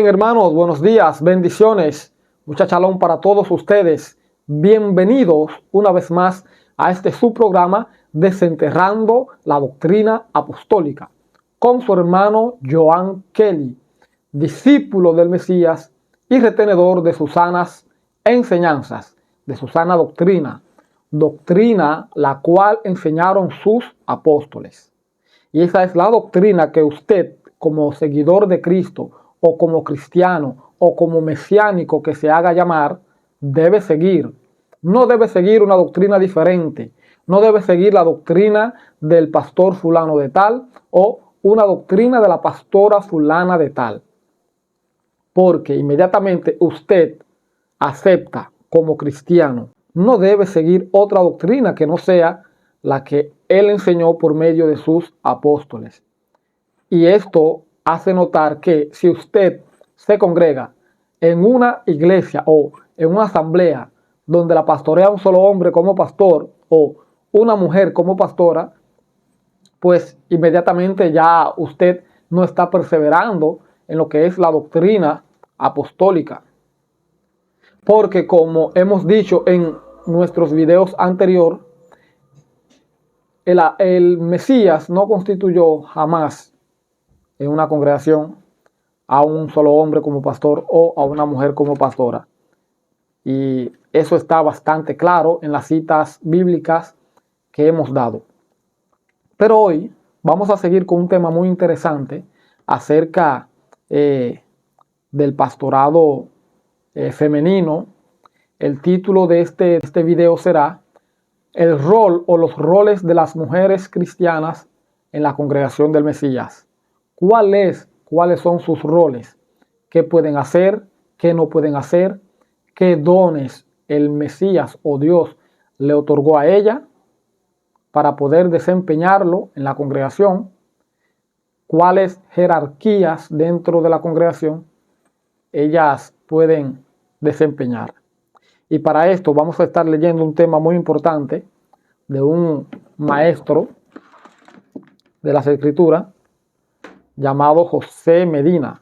hermanos, buenos días, bendiciones, mucha shalom para todos ustedes. Bienvenidos una vez más a este su programa Desenterrando la Doctrina Apostólica con su hermano Joan Kelly, discípulo del Mesías y retenedor de sus sanas enseñanzas, de su sana doctrina, doctrina la cual enseñaron sus apóstoles. Y esa es la doctrina que usted, como seguidor de Cristo, o como cristiano, o como mesiánico que se haga llamar, debe seguir. No debe seguir una doctrina diferente. No debe seguir la doctrina del pastor fulano de tal, o una doctrina de la pastora fulana de tal. Porque inmediatamente usted acepta como cristiano, no debe seguir otra doctrina que no sea la que él enseñó por medio de sus apóstoles. Y esto hace notar que si usted se congrega en una iglesia o en una asamblea donde la pastorea un solo hombre como pastor o una mujer como pastora, pues inmediatamente ya usted no está perseverando en lo que es la doctrina apostólica. Porque como hemos dicho en nuestros videos anteriores, el Mesías no constituyó jamás en una congregación a un solo hombre como pastor o a una mujer como pastora. Y eso está bastante claro en las citas bíblicas que hemos dado. Pero hoy vamos a seguir con un tema muy interesante acerca del pastorado femenino. El título de este video será el rol o los roles de las mujeres cristianas en la congregación del Mesías. ¿Cuáles son sus roles? ¿Qué pueden hacer? ¿Qué no pueden hacer? ¿Qué dones el Mesías o Dios le otorgó a ella para poder desempeñarlo en la congregación? ¿Cuáles jerarquías dentro de la congregación ellas pueden desempeñar? Y para esto vamos a estar leyendo un tema muy importante de un maestro de las Escrituras llamado José Medina.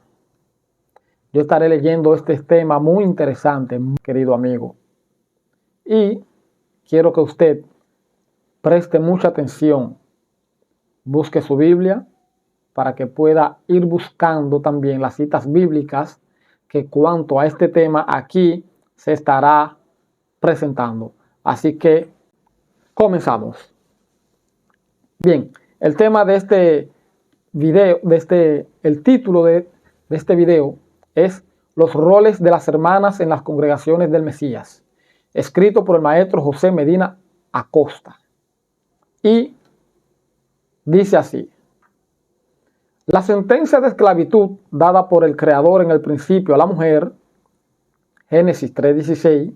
Yo estaré leyendo este tema muy interesante, querido amigo. Y quiero que usted preste mucha atención. Busque su Biblia para que pueda ir buscando también las citas bíblicas que cuanto a este tema aquí se estará presentando. Así que comenzamos. Bien, el tema de este video, el título de este video es Los roles de las hermanas en las congregaciones del Mesías, escrito por el maestro José Medina Acosta. Y dice así: la sentencia de esclavitud dada por el Creador en el principio a la mujer, Génesis 3:16,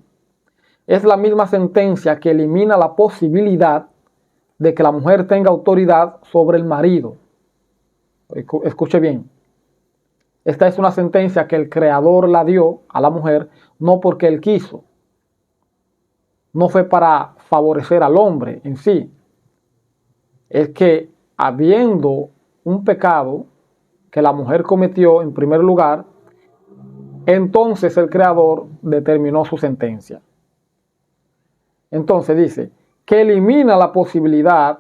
es la misma sentencia que elimina la posibilidad de que la mujer tenga autoridad sobre el marido. Escuche bien. Esta es una sentencia que el Creador la dio a la mujer no porque él quiso. No fue para favorecer al hombre en sí. Es que habiendo un pecado que la mujer cometió en primer lugar, entonces el Creador determinó su sentencia. Entonces dice que elimina la posibilidad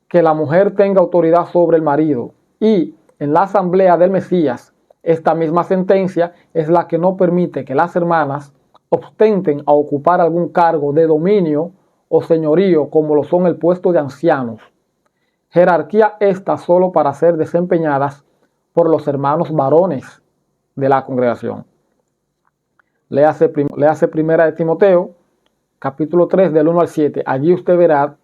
que la mujer tenga autoridad sobre el marido. Y en la asamblea del Mesías, esta misma sentencia es la que no permite que las hermanas ostenten a ocupar algún cargo de dominio o señorío como lo son el puesto de ancianos. Jerarquía esta solo para ser desempeñadas por los hermanos varones de la congregación. Léase primera de Timoteo, capítulo 3, del 1 al 7. Allí usted verá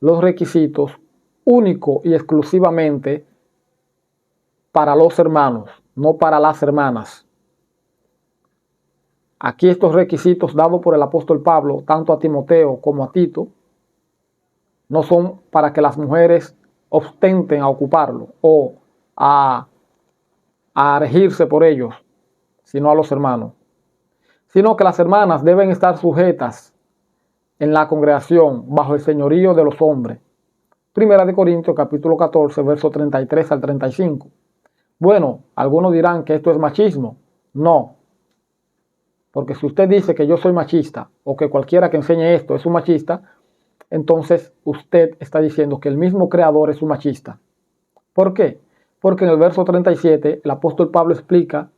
los requisitos único y exclusivamente para los hermanos, no para las hermanas. Aquí estos requisitos dados por el apóstol Pablo, tanto a Timoteo como a Tito, no son para que las mujeres ostenten a ocuparlo o a regirse por ellos, sino a los hermanos. Sino que las hermanas deben estar sujetas en la congregación bajo el señorío de los hombres. Primera de Corintios capítulo 14, verso 33 al 35. Bueno, algunos dirán que esto es machismo. No, porque si usted dice que yo soy machista o que cualquiera que enseñe esto es un machista, entonces usted está diciendo que el mismo creador es un machista. ¿Por qué? Porque en el verso 37 el apóstol Pablo explica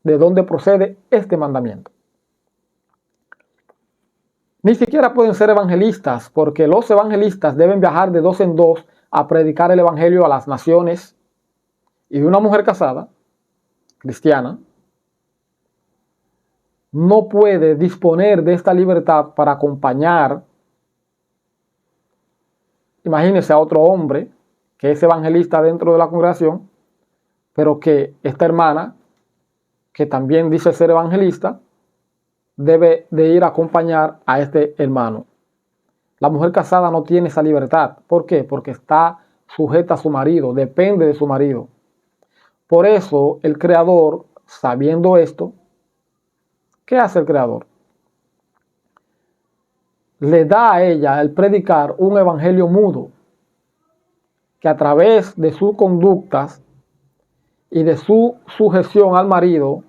de dónde procede este mandamiento. Ni siquiera pueden ser evangelistas, porque los evangelistas deben viajar de dos en dos a predicar el evangelio a las naciones, y una mujer casada, cristiana, no puede disponer de esta libertad para acompañar, imagínense, a otro hombre que es evangelista dentro de la congregación, pero que esta hermana, que también dice ser evangelista, debe de ir a acompañar a este hermano. La mujer casada no tiene esa libertad. ¿Por qué? Porque está sujeta a su marido, depende de su marido. Por eso el Creador, sabiendo esto, ¿qué hace el Creador? Le da a ella el predicar un evangelio mudo, que a través de sus conductas y de su sujeción al marido,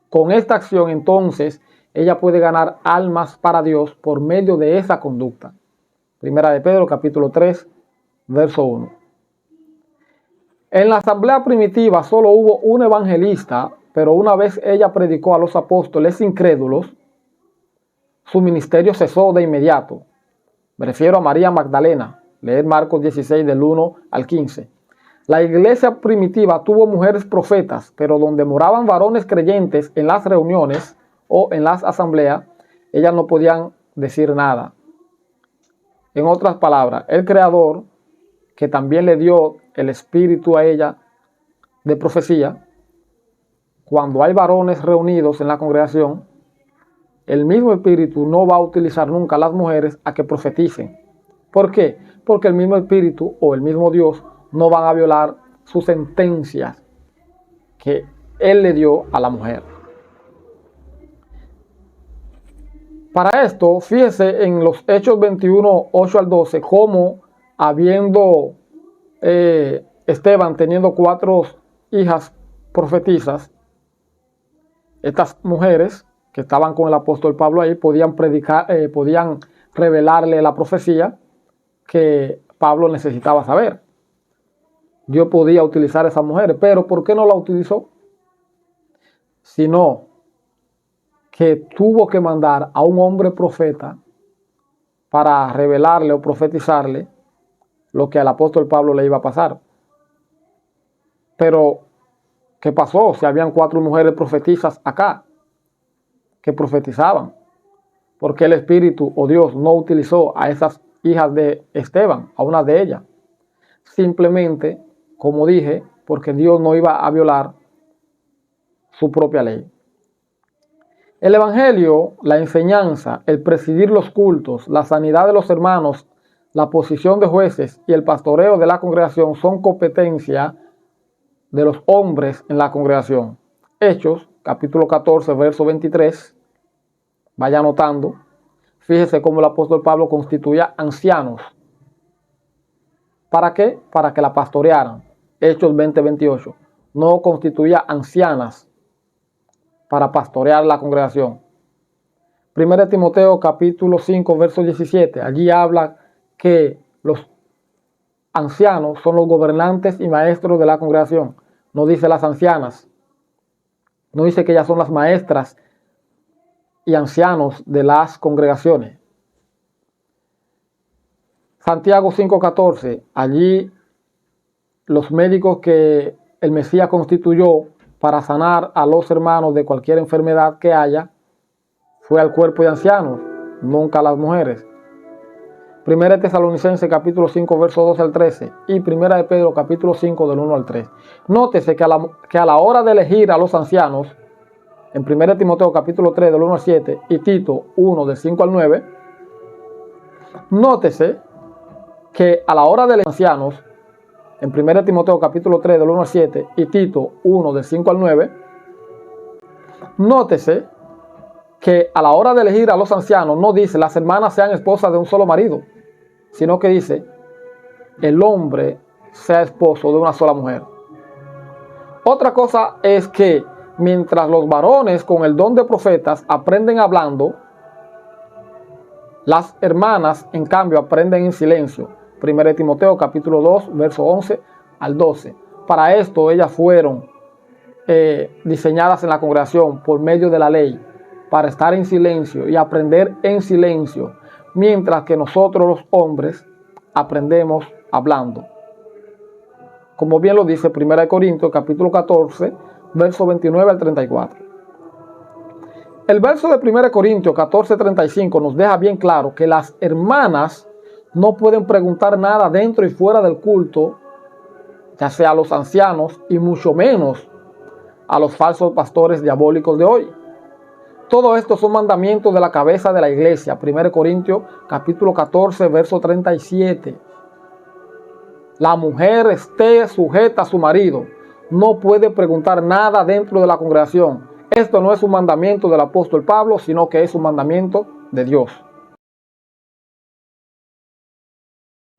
con esta acción entonces ella puede ganar almas para Dios por medio de esa conducta. Primera de Pedro, capítulo 3, verso 1. En la asamblea primitiva solo hubo un evangelista, pero una vez ella predicó a los apóstoles incrédulos, su ministerio cesó de inmediato. Me refiero a María Magdalena. Leer Marcos 16 del 1 al 15. La iglesia primitiva tuvo mujeres profetas, pero donde moraban varones creyentes en las reuniones o en las asambleas, ellas no podían decir nada. En otras palabras, el Creador, que también le dio el espíritu a ella de profecía, cuando hay varones reunidos en la congregación, el mismo espíritu no va a utilizar nunca a las mujeres a que profeticen. ¿Por qué? Porque el mismo espíritu o el mismo Dios no van a violar sus sentencias que Él le dio a la mujer. Para esto, fíjese en los Hechos 21, 8 al 12, cómo habiendo Esteban teniendo 4 hijas profetizas, estas mujeres que estaban con el apóstol Pablo ahí podían predicar, podían revelarle la profecía que Pablo necesitaba saber. Dios podía utilizar a esas mujeres, pero ¿por qué no la utilizó? Sino que tuvo que mandar a un hombre profeta para revelarle o profetizarle lo que al apóstol Pablo le iba a pasar. Pero, ¿qué pasó? Si habían 4 mujeres profetizas acá que profetizaban, ¿por qué el Espíritu o Dios no utilizó a esas hijas de Esteban, a una de ellas? Simplemente, como dije, porque Dios no iba a violar su propia ley. El evangelio, la enseñanza, el presidir los cultos, la sanidad de los hermanos, la posición de jueces y el pastoreo de la congregación son competencia de los hombres en la congregación. Hechos, capítulo 14, verso 23. Vaya anotando. Fíjese cómo el apóstol Pablo constituía ancianos. ¿Para qué? Para que la pastorearan. Hechos 20, 28. No constituía ancianas para pastorear la congregación. 1 Timoteo capítulo 5, verso 17. Allí habla que los ancianos son los gobernantes y maestros de la congregación. No dice las ancianas. No dice que ellas son las maestras y ancianos de las congregaciones. Santiago 5:14. Allí los médicos que el Mesías constituyó para sanar a los hermanos de cualquier enfermedad que haya, fue al cuerpo de ancianos, nunca a las mujeres. 1 Tesalonicenses capítulo 5, verso 12 al 13 y 1 de Pedro capítulo 5 del 1 al 3. Nótese que a la hora de elegir a los ancianos, en 1 Timoteo capítulo 3 del 1 al 7 y Tito 1 del 5 al 9, nótese que a la hora de los ancianos, en 1 Timoteo capítulo 3 del 1 al 7 y Tito 1 del 5 al 9, nótese que a la hora de elegir a los ancianos no dice las hermanas sean esposas de un solo marido, sino que dice el hombre sea esposo de una sola mujer. Otra cosa es que mientras los varones con el don de profetas aprenden hablando, las hermanas, en cambio, aprenden en silencio. 1 Timoteo capítulo 2, verso 11 al 12. Para esto ellas fueron diseñadas en la congregación por medio de la ley, para estar en silencio y aprender en silencio, mientras que nosotros los hombres aprendemos hablando. Como bien lo dice 1 Corintios capítulo 14, verso 29 al 34. El verso de 1 Corintios 14, 35 nos deja bien claro que las hermanas no pueden preguntar nada dentro y fuera del culto, ya sea a los ancianos y mucho menos a los falsos pastores diabólicos de hoy. Todo esto son mandamientos de la cabeza de la iglesia. 1 Corintios capítulo 14, verso 37. La mujer esté sujeta a su marido. No puede preguntar nada dentro de la congregación. Esto no es un mandamiento del apóstol Pablo, sino que es un mandamiento de Dios.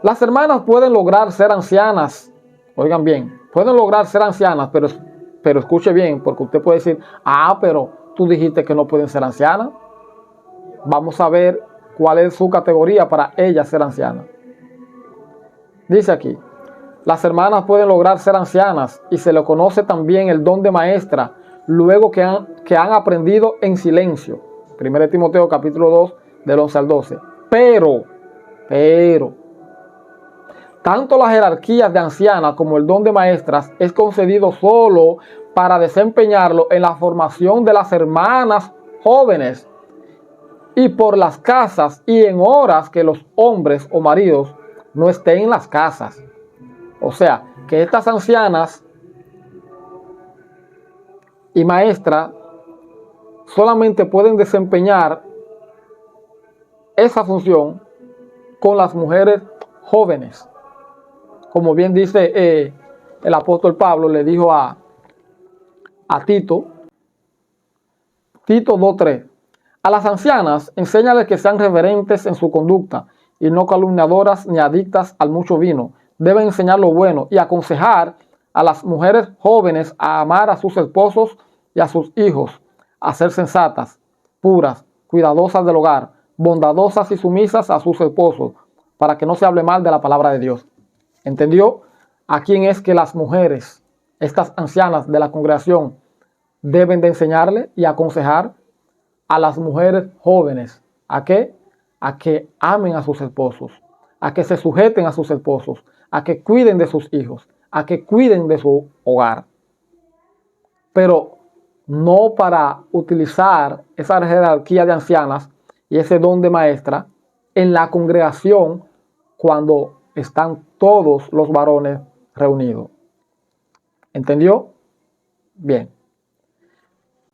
Las hermanas pueden lograr ser ancianas. Oigan bien, pueden lograr ser ancianas, pero escuche bien, porque usted puede decir, pero tú dijiste que no pueden ser ancianas. Vamos a ver cuál es su categoría para ellas ser ancianas. Dice aquí, las hermanas pueden lograr ser ancianas y se le conoce también el don de maestra, luego que han aprendido en silencio. 1 Timoteo capítulo 2, del 11 al 12. Pero, tanto la jerarquía de ancianas como el don de maestras es concedido solo para desempeñarlo en la formación de las hermanas jóvenes y por las casas y en horas que los hombres o maridos no estén en las casas. O sea, que estas ancianas y maestras solamente pueden desempeñar esa función con las mujeres jóvenes. Como bien dice el apóstol Pablo, le dijo a Tito 2:3, a las ancianas enséñales que sean reverentes en su conducta y no calumniadoras ni adictas al mucho vino. Deben enseñar lo bueno y aconsejar a las mujeres jóvenes a amar a sus esposos y a sus hijos, a ser sensatas, puras, cuidadosas del hogar, bondadosas y sumisas a sus esposos, para que no se hable mal de la palabra de Dios. ¿Entendió? ¿A quién es que las mujeres, estas ancianas de la congregación, deben de enseñarle y aconsejar? A las mujeres jóvenes. ¿A qué? A que amen a sus esposos, a que se sujeten a sus esposos, a que cuiden de sus hijos, a que cuiden de su hogar. Pero no para utilizar esa jerarquía de ancianas y ese don de maestra en la congregación cuando están todos los varones reunidos. ¿Entendió? Bien.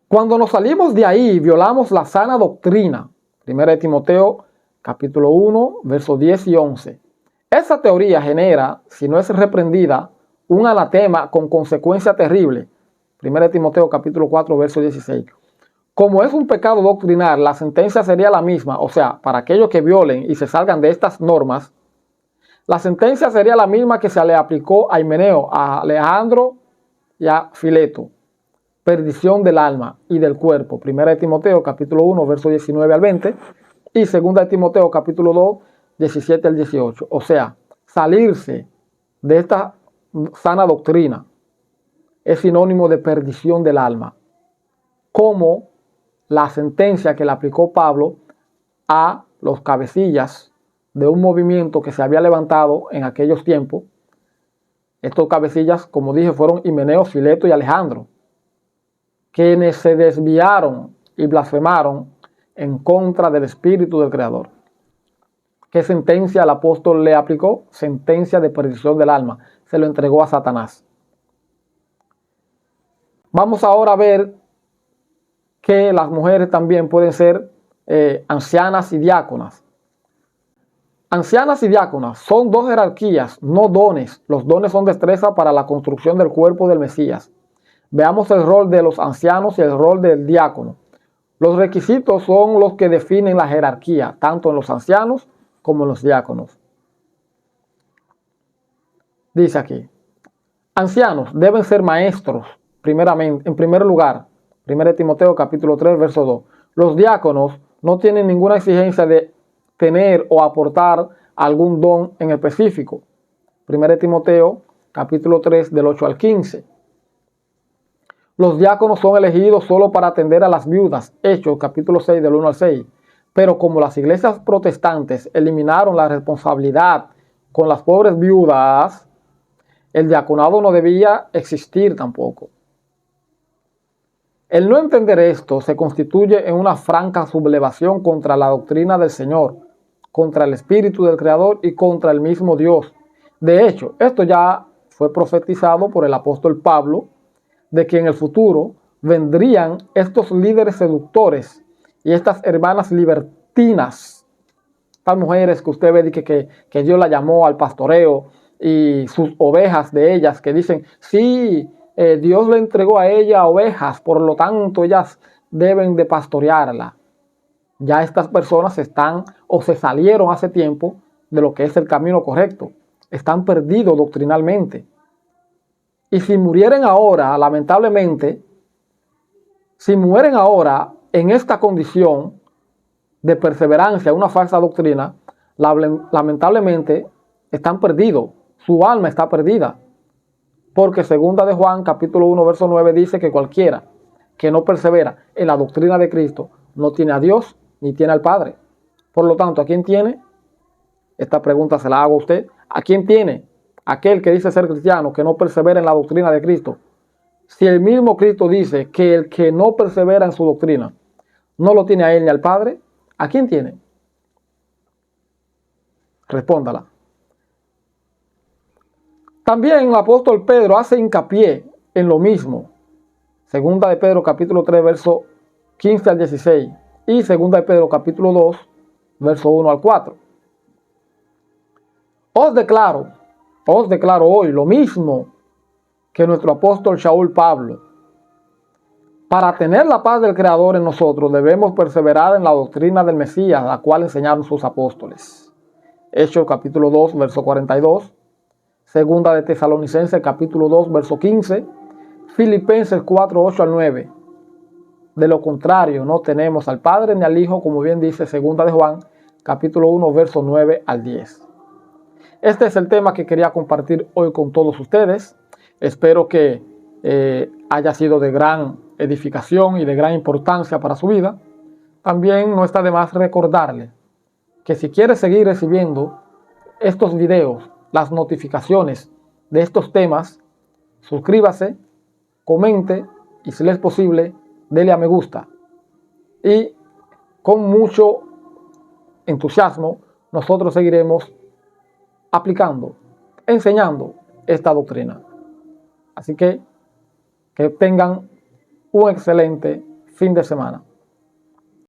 Cuando nos salimos de ahí, violamos la sana doctrina. 1 Timoteo capítulo 1, versos 10 y 11. Esa teoría genera, si no es reprendida, un anatema con consecuencia terrible. 1 Timoteo capítulo 4, verso 16. Como es un pecado doctrinal, la sentencia sería la misma. O sea, para aquellos que violen y se salgan de estas normas, la sentencia sería la misma que se le aplicó a Himeneo, a Alejandro y a Fileto. Perdición del alma y del cuerpo. 1 Timoteo capítulo 1, verso 19 al 20 y 2 Timoteo capítulo 2, 17 al 18. O sea, salirse de esta sana doctrina es sinónimo de perdición del alma, como la sentencia que le aplicó Pablo a los cabecillas de un movimiento que se había levantado en aquellos tiempos. Estos cabecillas, como dije, fueron Himeneo, Fileto y Alejandro, quienes se desviaron y blasfemaron en contra del Espíritu del Creador. ¿Qué sentencia el apóstol le aplicó? Sentencia de perdición del alma. Se lo entregó a Satanás. Vamos ahora a ver que las mujeres también pueden ser ancianas y diáconas. Ancianas y diáconas son dos jerarquías, no dones. Los dones son destreza para la construcción del cuerpo del Mesías. Veamos el rol de los ancianos y el rol del diácono. Los requisitos son los que definen la jerarquía, tanto en los ancianos como en los diáconos. Dice aquí, Ancianos deben ser maestros, primeramente, en primer lugar. 1 Timoteo capítulo 3, verso 2. Los diáconos no tienen ninguna exigencia de tener o aportar algún don en específico. 1 Timoteo capítulo 3, del 8 al 15. Los diáconos son elegidos solo para atender a las viudas. Hechos capítulo 6, del 1 al 6. Pero como las iglesias protestantes eliminaron la responsabilidad con las pobres viudas, el diaconado no debía existir tampoco. El no entender esto se constituye en una franca sublevación contra la doctrina del Señor, contra el Espíritu del Creador y contra el mismo Dios. De hecho, esto ya fue profetizado por el apóstol Pablo, de que en el futuro vendrían estos líderes seductores y estas hermanas libertinas, estas mujeres que usted ve que Dios la llamó al pastoreo, y sus ovejas de ellas que dicen, sí, Dios le entregó a ella ovejas, por lo tanto ellas deben de pastorearla. Ya estas personas están o se salieron hace tiempo de lo que es el camino correcto. Están perdidos doctrinalmente. Y si murieren ahora, lamentablemente, si mueren ahora en esta condición de perseverancia, una falsa doctrina, lamentablemente están perdidos. Su alma está perdida. Porque segunda de Juan, capítulo 1, verso 9, dice que cualquiera que no persevera en la doctrina de Cristo no tiene a Dios ni tiene al Padre. Por lo tanto, ¿a quién tiene? Esta pregunta se la hago a usted. ¿A quién tiene? Aquel que dice ser cristiano, que no persevera en la doctrina de Cristo. Si el mismo Cristo dice que el que no persevera en su doctrina no lo tiene a él ni al Padre, ¿a quién tiene? Respóndala. También el apóstol Pedro hace hincapié en lo mismo. Segunda de Pedro capítulo 3, verso 15 al 16. Y segunda de Pedro capítulo 2, verso 1 al 4. Os declaro hoy lo mismo que nuestro apóstol Shaul Pablo. Para tener la paz del Creador en nosotros debemos perseverar en la doctrina del Mesías, la cual enseñaron sus apóstoles. Hechos capítulo 2, verso 42. Segunda de Tesalonicenses capítulo 2, verso 15. Filipenses 4, 8 al 9. De lo contrario, no tenemos al Padre ni al Hijo, como bien dice segunda de Juan, capítulo 1, verso 9 al 10. Este es el tema que quería compartir hoy con todos ustedes. Espero que haya sido de gran edificación y de gran importancia para su vida. También no está de más recordarle que si quiere seguir recibiendo estos videos, las notificaciones de estos temas, suscríbase, comente y si le es posible, dele a me gusta. Y con mucho entusiasmo nosotros seguiremos aplicando, enseñando esta doctrina. Así que tengan un excelente fin de semana.